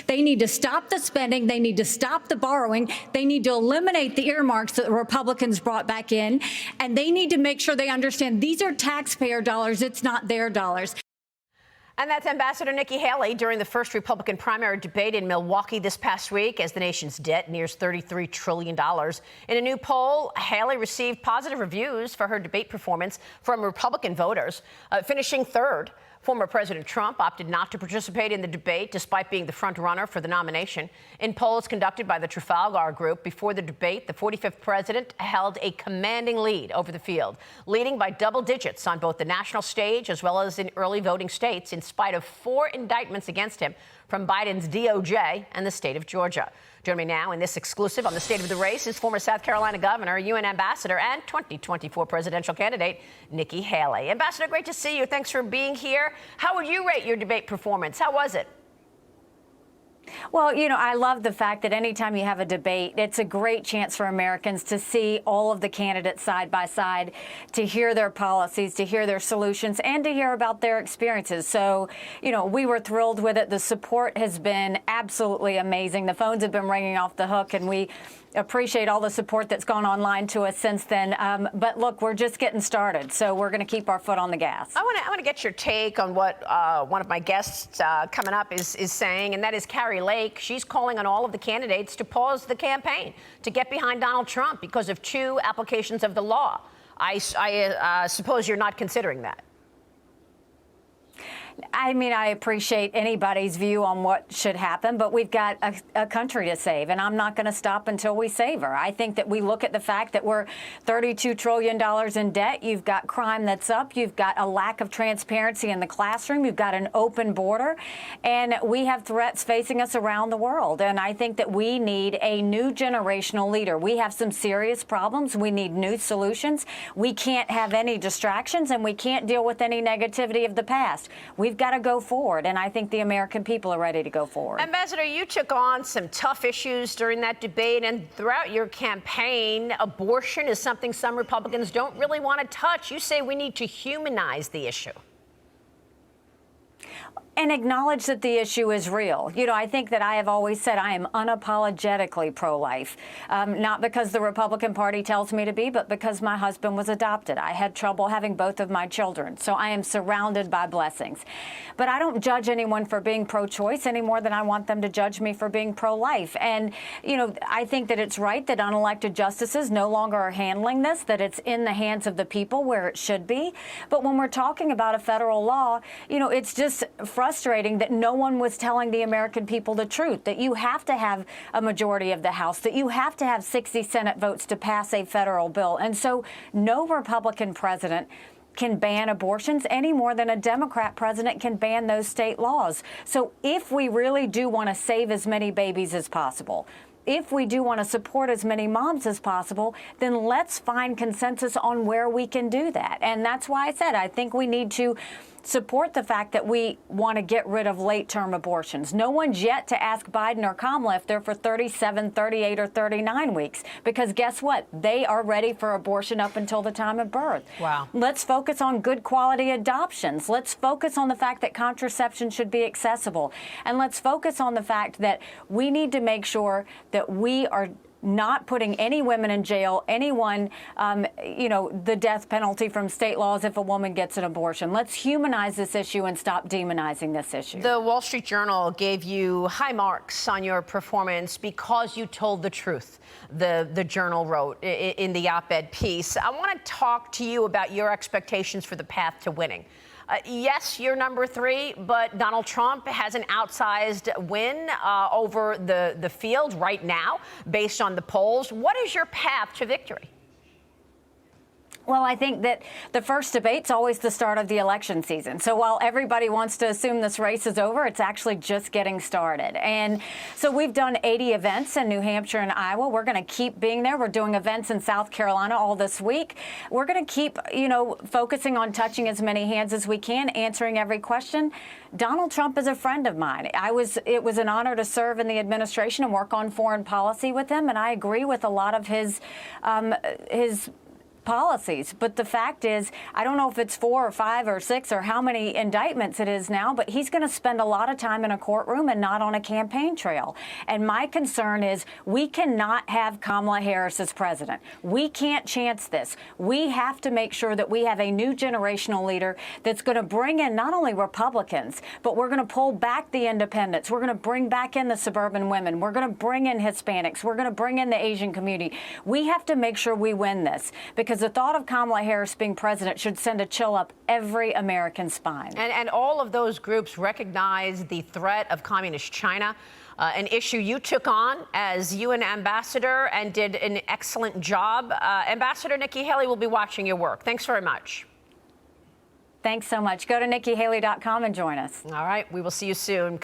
They need to stop the spending. They need to stop the borrowing. They need to eliminate the earmarks that the Republicans brought back in. And they need to make sure they understand these are taxpayer dollars. It's not their dollars. And that's Ambassador Nikki Haley during the first Republican primary debate in Milwaukee this past week as the nation's debt nears $33 trillion. In a new poll, Haley received positive reviews for her debate performance from Republican voters, finishing third. Former President Trump opted not to participate in the debate despite being the front runner for the nomination. In polls conducted by the Trafalgar Group before the debate, the 45th president held a commanding lead over the field, leading by double digits on both the national stage as well as in early voting states, in spite of 4 indictments against him from Biden's DOJ and the state of Georgia. Joining me now in this exclusive on the state of the race is former South Carolina governor, UN ambassador, and 2024 presidential candidate, Nikki Haley. Ambassador, great to see you. Thanks for being here. How would you rate your debate performance? How was it? Well, you know, I love the fact that anytime you have a debate, it's a great chance for Americans to see all of the candidates side by side, to hear their policies, to hear their solutions, and to hear about their experiences. So, you know, we were thrilled with it. The support has been absolutely amazing. The phones have been ringing off the hook, and we appreciate all the support that's gone online to us since then. But look, we're just getting started, so we're going to keep our foot on the gas. I want to get your take on what one of my guests coming up is saying, and that is Carrie Lake. She's calling on all of the candidates to pause the campaign, to get behind Donald Trump because of 2 applications of the law. I suppose you're not considering that. I mean, I appreciate anybody's view on what should happen, but we've got a country to save, and I'm not going to stop until we save her. I think that we look at the fact that we're $32 trillion in debt. You've got crime that's up. You've got a lack of transparency in the classroom. You've got an open border, and we have threats facing us around the world. And I think that we need a new generational leader. We have some serious problems. We need new solutions. We can't have any distractions, and we can't deal with any negativity of the past. We've got to go forward, and I think the American people are ready to go forward. Ambassador, you took on some tough issues during that debate, and throughout your campaign, abortion is something some Republicans don't really want to touch. You say we need to humanize the issue. And acknowledge that the issue is real. You know, I think that I have always said I am unapologetically pro-life, not because the Republican Party tells me to be, but because my husband was adopted. I had trouble having both of my children, so I am surrounded by blessings. But I don't judge anyone for being pro-choice any more than I want them to judge me for being pro-life. And, you know, I think that it's right that unelected justices no longer are handling this, that it's in the hands of the people where it should be. But when we're talking about a federal law, you know, it's just frustrating that no one was telling the American people the truth, that you have to have a majority of the House, that you have to have 60 Senate votes to pass a federal bill. And so no Republican president can ban abortions any more than a Democrat president can ban those state laws. So if we really do want to save as many babies as possible, if we do want to support as many moms as possible, then let's find consensus on where we can do that. And that's why I said I think we need to support the fact that we want to get rid of late-term abortions. No one's yet to ask Biden or Kamala if they're for 37, 38, or 39 weeks, because guess what? They are ready for abortion up until the time of birth. Wow. Let's focus on good quality adoptions. Let's focus on the fact that contraception should be accessible. And let's focus on the fact that we need to make sure that we are not putting any women in jail, anyone, you know, the death penalty from state laws if a woman gets an abortion. Let's humanize this issue and stop demonizing this issue. The Wall Street Journal gave you high marks on your performance because you told the truth, the Journal wrote in the op-ed piece. I want to talk to you about your expectations for the path to winning. Yes, you're number 3, but Donald Trump has an outsized win over the field right now, based on the polls. What is your path to victory? Well, I think that the first debate's always the start of the election season. So while everybody wants to assume this race is over, it's actually just getting started. And so we've done 80 events in New Hampshire and Iowa. We're going to keep being there. We're doing events in South Carolina all this week. We're going to keep, you know, focusing on touching as many hands as we can, answering every question. Donald Trump is a friend of mine. It was an honor to serve in the administration and work on foreign policy with him, and I agree with a lot of his policies. But the fact is, I don't know if it's 4 or 5 or 6 or how many indictments it is now, but he's going to spend a lot of time in a courtroom and not on a campaign trail. And my concern is we cannot have Kamala Harris as president. We can't chance this. We have to make sure that we have a new generational leader that's going to bring in not only Republicans, but we're going to pull back the independents. We're going to bring back in the suburban women. We're going to bring in Hispanics. We're going to bring in the Asian community. We have to make sure we win this, because the thought of Kamala Harris being president should send a chill up every American spine. And all of those groups recognize the threat of communist China, an issue you took on as UN ambassador and did an excellent job. Ambassador Nikki Haley will be watching your work. Thanks very much. Thanks so much. Go to NikkiHaley.com and join us. All right. We will see you soon.